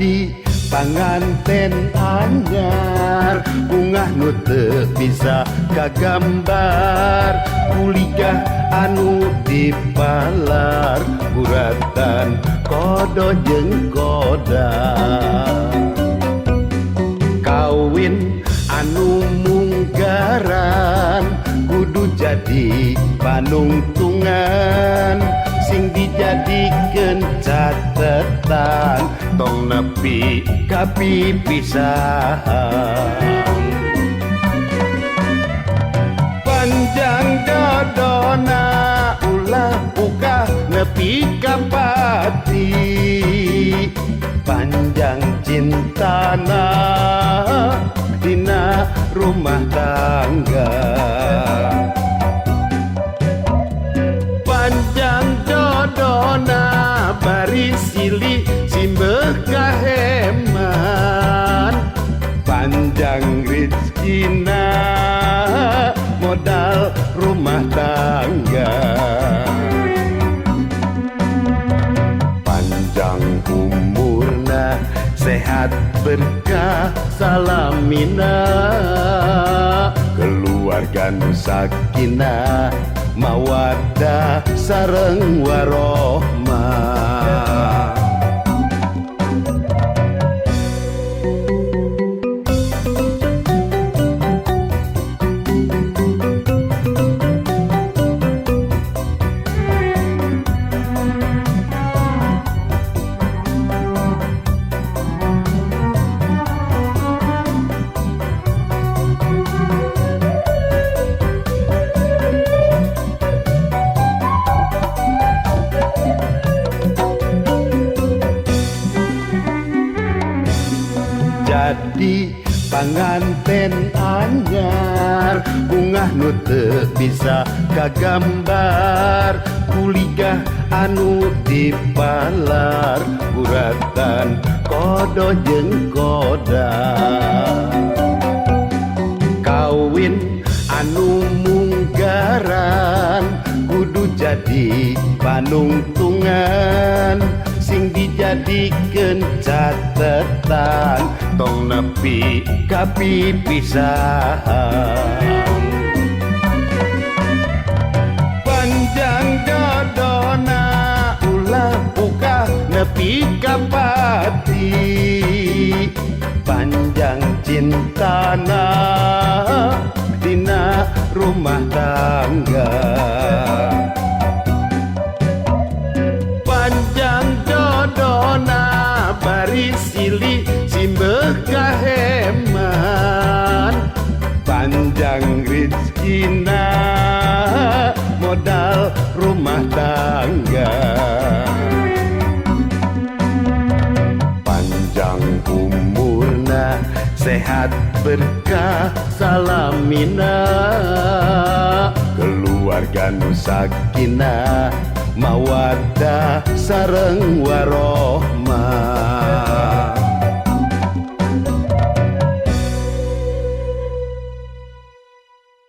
Jadi panganten anyar, bunga nu teu bisa kagambar, kuligah anu dipalar, buratan kodo jeung kodang. Kawin anu munggaran kudu jadi panungtungan, sing dijadikeun catetan tong nepi ka pipisahan. Panjang dodona ulah buka nepi ka pati, panjang cintana dina rumah tangga. Panjang dodona bari silih simbeh kaheman, panjang rezekina modal rumah tangga. Panjang umurna sehat berkah salamina, keluarga nu sakinah mawaddah sareng warohmah. Jadi panganten anyar, bunga nu teu bisa kagambar, kuligah anu dipalar, buratan kodo jeung kodang. Kawin anu munggaran kudu jadi panungtungan, sing dijadikeun catetan tong nepi ka pipisahan. Panjang dodona ulah buka nepi ka pati, panjang cintana dina rumah tangga. Panjang dodona bari silih simbeh kaheman, panjang rezekina modal rumah tangga. Panjang umurna sehat berkah salamina, keluarga nu sakinah mawaddah sareng warohmah.